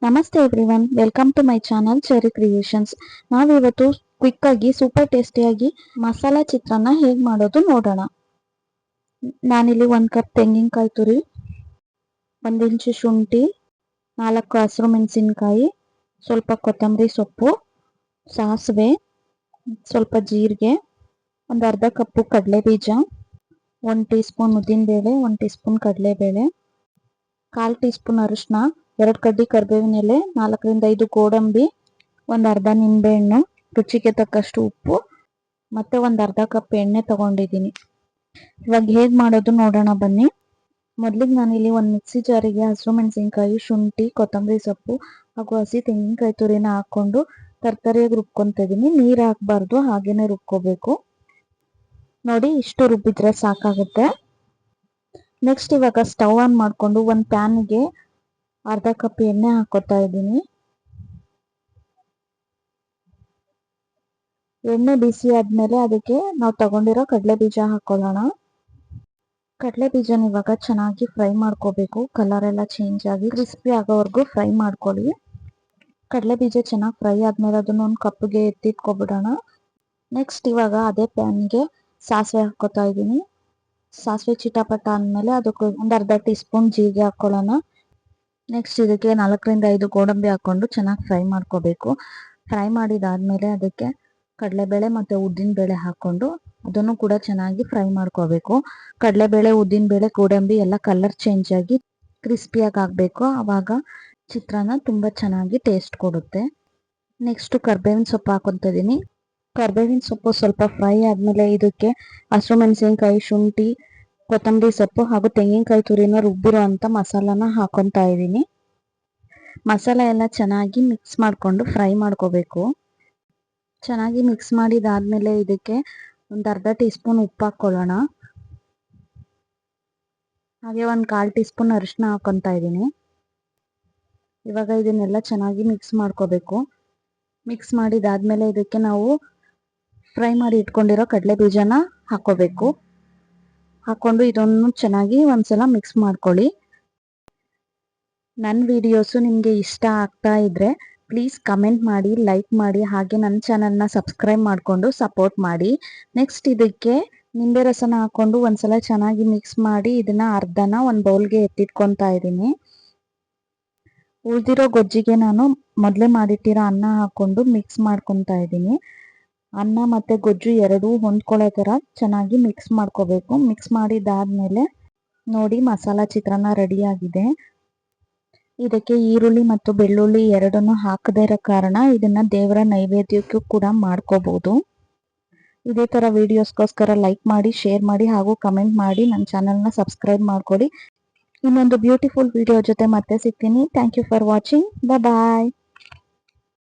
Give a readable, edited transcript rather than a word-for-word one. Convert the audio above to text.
ನಮಸ್ತೆ everyone, welcome to my channel Cherry Creations. ನಾವಿವತ್ತು quick ಆಗಿ ಸೂಪರ್ ಟೇಸ್ಟಿಯಾಗಿ ಮಸಾಲಾ ಚಿತ್ರಾನ್ನ ಹೇಗೆ ಮಾಡೋದು ನೋಡೋಣ. ನಾನಿಲ್ಲಿ 1 ಕಪ್ ತೆಂಗಿನಕಾಯಿ ತುರಿ, 1 ಇಂಚು ಶುಂಠಿ, 4 ಹಸಿರು ಮೆಣಸಿನಕಾಯಿ, ಸ್ವಲ್ಪ ಕೊತ್ತಂಬರಿ ಸೊಪ್ಪು, ಸಾಸಿವೆ, ಸ್ವಲ್ಪ ಜೀರಿಗೆ, ಒಂದು ಅರ್ಧ ಕಪ್ಪು ಕಡಲೆ ಬೀಜ, 1 ಟೀ ಸ್ಪೂನ್ ಉದ್ದಿನಬೇಳೆ, 1 ಟೀ ಸ್ಪೂನ್ ಕಡಲೆಬೇಳೆ, 1/4 ಟೀ ಸ್ಪೂನ್ ಅರಿಶಿನ, 2 ಕಡ್ಡಿ ಕರಿಬೇವಿನ ಎಲೆ, 4 ರಿಂದ 5 ಗೋಡಂಬಿ, ಒಂದು ಅರ್ಧ ನಿಂಬೆಹಣ್ಣು, ರುಚಿಗೆ ತಕ್ಕಷ್ಟು ಉಪ್ಪು, ಮತ್ತೆ ಒಂದು ಅರ್ಧ ಕಪ್ ಎಣ್ಣೆ ತಗೊಂಡಿದ್ದೀನಿ. ಇವಾಗ ಹೇಗೆ ಮಾಡೋದು ನೋಡೋಣ ಬನ್ನಿ. ಮೊದಲಿಗೆ ನಾನಿಲ್ಲಿ ಒಂದು ಮಿಕ್ಸಿ ಜಾರಿಗೆ ಹಸಿರು ಮೆಣಸಿನಕಾಯಿ, ಶುಂಠಿ, ಕೊತ್ತಂಬರಿ ಸೊಪ್ಪು ಹಾಗೂ ಹಸಿ ತೆಂಗಿನಕಾಯಿ ತುರಿನ ಹಾಕ್ಕೊಂಡು ತರ್ತರಿಯಾಗಿ ರುಬ್ಕೊತಾ ಇದ್ದೀನಿ. ನೀರು ಹಾಕಬಾರ್ದು, ಹಾಗೇನೆ ರುಬ್ಕೋಬೇಕು. ನೋಡಿ, ಇಷ್ಟು ರುಬ್ಬಿದ್ರೆ ಸಾಕಾಗುತ್ತೆ. ನೆಕ್ಸ್ಟ್ ಇವಾಗ ಸ್ಟವ್ ಆನ್ ಮಾಡಿಕೊಂಡು ಒಂದು ಪ್ಯಾನ್ಗೆ ಅರ್ಧ ಕಪ್ ಎಣ್ಣೆ ಹಾಕೋತಾ ಇದ್ದೀನಿ. ಎಣ್ಣೆ ಬಿಸಿ ಆದ್ಮೇಲೆ ಅದಕ್ಕೆ ನಾವು ತಗೊಂಡಿರೋ ಕಡಲೆ ಬೀಜ ಹಾಕೊಳ್ಳೋಣ. ಕಡಲೆ ಬೀಜನ ಇವಾಗ ಚೆನ್ನಾಗಿ ಫ್ರೈ ಮಾಡ್ಕೋಬೇಕು. ಕಲರ್ ಎಲ್ಲ ಚೇಂಜ್ ಆಗಿ ಕ್ರಿಸ್ಪಿ ಆಗೋವರೆಗೂ ಫ್ರೈ ಮಾಡ್ಕೊಳ್ಳಿ. ಕಡಲೆ ಬೀಜ ಚೆನ್ನಾಗಿ ಫ್ರೈ ಆದ್ಮೇಲೆ ಅದನ್ನ ಒಂದು ಕಪ್ಗೆ ಎತ್ತಿಟ್ಕೊಬಿಡೋಣ. ನೆಕ್ಸ್ಟ್ ಇವಾಗ ಅದೇ ಪ್ಯಾನ್ಗೆ ಸಾಸಿವೆ ಹಾಕೋತಾ ಇದ್ದೀನಿ. ಸಾಸಿವೆ ಚಿಟಪಟ ಅಂದಮೇಲೆ ಅದಕ್ಕೆ ಒಂದು ಅರ್ಧ ಟೀ ಸ್ಪೂನ್ ಜೀರಿಗೆ ಹಾಕೊಳ್ಳೋಣ. ನೆಕ್ಸ್ಟ್ ಇದಕ್ಕೆ 4 ರಿಂದ 5 ಗೋಡಂಬಿ ಹಾಕೊಂಡು ಚೆನ್ನಾಗಿ ಫ್ರೈ ಮಾಡ್ಕೋಬೇಕು. ಫ್ರೈ ಮಾಡಿದಾದ್ಮೇಲೆ ಅದಕ್ಕೆ ಕಡಲೆಬೇಳೆ ಮತ್ತು ಉದ್ದಿನಬೇಳೆ ಹಾಕ್ಕೊಂಡು ಅದನ್ನು ಕೂಡ ಚೆನ್ನಾಗಿ ಫ್ರೈ ಮಾಡ್ಕೋಬೇಕು. ಕಡಲೆಬೇಳೆ, ಉದ್ದಿನಬೇಳೆ, ಗೋಡಂಬಿ ಎಲ್ಲ ಕಲರ್ ಚೇಂಜ್ ಆಗಿ ಕ್ರಿಸ್ಪಿಯಾಗಿ ಆಗಬೇಕು. ಆವಾಗ ಚಿತ್ರಾನ್ನ ತುಂಬ ಚೆನ್ನಾಗಿ ಟೇಸ್ಟ್ ಕೊಡುತ್ತೆ. ನೆಕ್ಸ್ಟು ಕರ್ಬೇವಿನ ಸೊಪ್ಪು ಹಾಕೊತಾ ಇದ್ದೀನಿ. ಕರ್ಬೇವಿನ ಸೊಪ್ಪು ಸ್ವಲ್ಪ ಫ್ರೈ ಆದಮೇಲೆ ಇದಕ್ಕೆ ಹಸಿರು ಮೆಣಸಿನಕಾಯಿ, ಶುಂಠಿ, ಕೊತ್ತಂಬರಿ ಸೊಪ್ಪು ಹಾಗೂ ತೆಂಗಿನಕಾಯಿ ತುರಿನ ರುಬ್ಬಿರೋ ಅಂಥ ಮಸಾಲಾನ ಹಾಕೊತಾ ಇದ್ದೀನಿ. ಮಸಾಲೆ ಎಲ್ಲ ಚೆನ್ನಾಗಿ ಮಿಕ್ಸ್ ಮಾಡಿಕೊಂಡು ಫ್ರೈ ಮಾಡ್ಕೋಬೇಕು. ಚೆನ್ನಾಗಿ ಮಿಕ್ಸ್ ಮಾಡಿದಾದ್ಮೇಲೆ ಇದಕ್ಕೆ ಒಂದು ಅರ್ಧ ಟೀ ಸ್ಪೂನ್ ಉಪ್ಪು ಹಾಕ್ಕೊಳ್ಳೋಣ. ಹಾಗೆ ಒಂದು 1/4 ಟೀ ಸ್ಪೂನ್ ಅರಿಶಿನ ಹಾಕೊತಾ ಇದ್ದೀನಿ. ಇವಾಗ ಇದನ್ನೆಲ್ಲ ಚೆನ್ನಾಗಿ ಮಿಕ್ಸ್ ಮಾಡ್ಕೋಬೇಕು. ಮಿಕ್ಸ್ ಮಾಡಿದಾದ್ಮೇಲೆ ಇದಕ್ಕೆ ನಾವು ಫ್ರೈ ಮಾಡಿ ಇಟ್ಕೊಂಡಿರೋ ಕಡಲೆ ಬೀಜನ ಹಾಕೋಬೇಕು. ಹಾಕೊಂಡು ಇದನ್ನು ಚೆನ್ನಾಗಿ ಒಂದ್ಸಲ ಮಿಕ್ಸ್ ಮಾಡ್ಕೊಳ್ಳಿ. ನನ್ನ ವಿಡಿಯೋಸು ನಿಮಗೆ ಇಷ್ಟ ಆಗ್ತಾ ಇದ್ರೆ ಪ್ಲೀಸ್ ಕಮೆಂಟ್ ಮಾಡಿ, ಲೈಕ್ ಮಾಡಿ, ಹಾಗೆ ನನ್ನ ಚಾನಲ್ನ ಸಬ್ಸ್ಕ್ರೈಬ್ ಮಾಡಿಕೊಂಡು ಸಪೋರ್ಟ್ ಮಾಡಿ. ನೆಕ್ಸ್ಟ್ ಇದಕ್ಕೆ ನಿಂಬೆ ರಸನ ಹಾಕ್ಕೊಂಡು ಒಂದ್ಸಲ ಚೆನ್ನಾಗಿ ಮಿಕ್ಸ್ ಮಾಡಿ ಇದನ್ನ ಅರ್ಧನ ಒಂದು ಬೌಲ್ಗೆ ಎತ್ತಿಟ್ಕೊತಾ ಇದ್ದೀನಿ. ಉಳಿದಿರೋ ಗೊಜ್ಜಿಗೆ ನಾನು ಮೊದಲೇ ಮಾಡಿಟ್ಟಿರೋ ಅನ್ನ ಹಾಕ್ಕೊಂಡು ಮಿಕ್ಸ್ ಮಾಡ್ಕೊತಾ ಇದ್ದೀನಿ. ಅನ್ನ ಮತ್ತು ಗೊಜ್ಜು ಎರಡೂ ಹೊಂದ್ಕೊಳ್ಳೋ ಥರ ಚೆನ್ನಾಗಿ ಮಿಕ್ಸ್ ಮಾಡ್ಕೋಬೇಕು. ಮಿಕ್ಸ್ ಮಾಡಿದಾದ್ಮೇಲೆ ನೋಡಿ, ಮಸಾಲಾ ಚಿತ್ರಾನ್ನ ರೆಡಿಯಾಗಿದೆ. ಇದಕ್ಕೆ ಈರುಳ್ಳಿ ಮತ್ತು ಬೆಳ್ಳುಳ್ಳಿ ಎರಡನ್ನೂ ಹಾಕದೇ ಇರೋ ಕಾರಣ ಇದನ್ನು ದೇವರ ನೈವೇದ್ಯಕ್ಕೂ ಕೂಡ ಮಾಡ್ಕೋಬೋದು. ಇದೇ ಥರ ವೀಡಿಯೋಸ್ಗೋಸ್ಕರ ಲೈಕ್ ಮಾಡಿ, ಶೇರ್ ಮಾಡಿ ಹಾಗೂ ಕಮೆಂಟ್ ಮಾಡಿ ನನ್ನ ಚಾನಲ್ನ ಸಬ್ಸ್ಕ್ರೈಬ್ ಮಾಡ್ಕೊಳ್ಳಿ. ಇನ್ನೊಂದು ಬ್ಯೂಟಿಫುಲ್ ವಿಡಿಯೋ ಜೊತೆ ಮತ್ತೆ ಸಿಗ್ತೀನಿ. Thank you for watching. Bye.